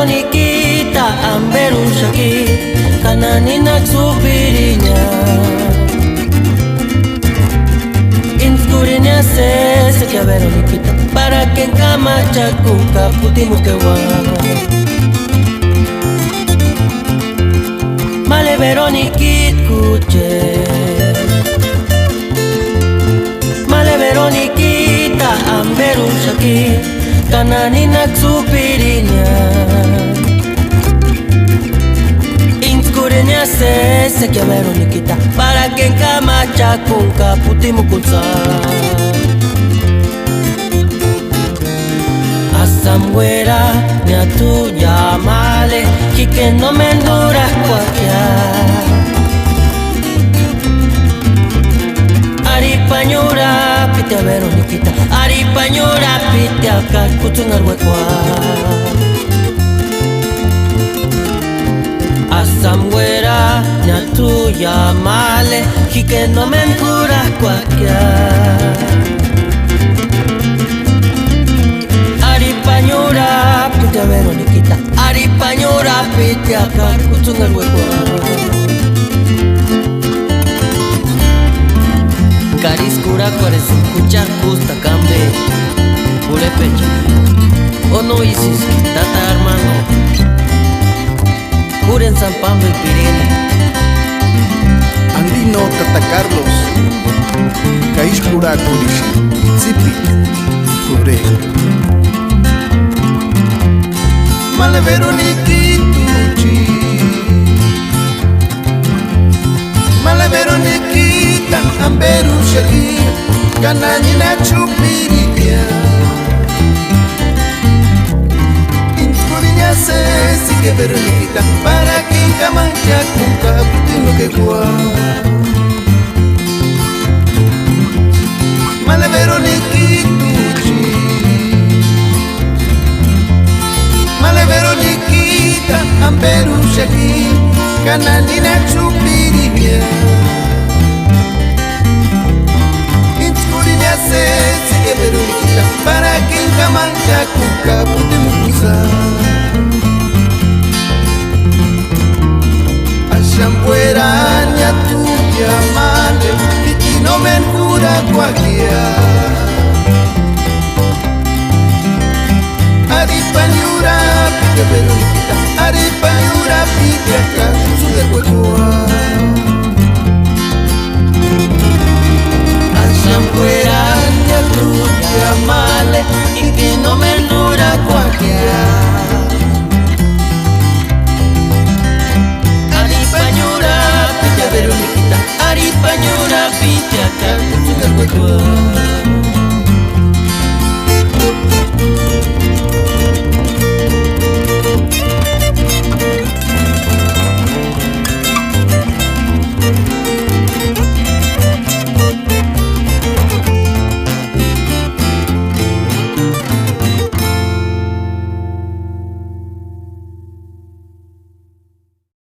Veronikita amberushaki kananina tsupirinya inskurinya se que Veronikita para que en cama chakuka putimu que wa male Veronikit kuche male Veronikita amberushaki kananina tsupirinya inskurinya se que Veronikita para que en cama chakuka putimu kutsa asamwera nya tu llamale y que no me endura cualquier Aripañura pite a Veronikita Aripañura pite a Kakutungar huecua asamwera nya tu llamale y que no me endura cualquier Aripañura pite a Veronikita Aripañura pite a Kakutungar huecua Cariskura cuares escuchar gusta cambe pure pecho o no isis tata hermano pure en San Pablo el Pirene Andino Tata Carlos Cariskura cuares zipi pure male Veronikituchi male Veronikita amberushaki kananina chupirinya inskurinya se que Veronikita para que kamancha kuka putino que gua male Veronikituchi male Veronikita amberushaki kananina chupirinya se que Veronikita para que en Camancha Cuca podemos usar Ashambuera nya tuya male y que no me cura cualquiera Aripañura pide Veronikita Aripañura pide acá su de huecoa Ashambuera tuya male y que no me dura cualquiera Aripañura pite a Veronikita Aripañura pite a Kakutungar huecua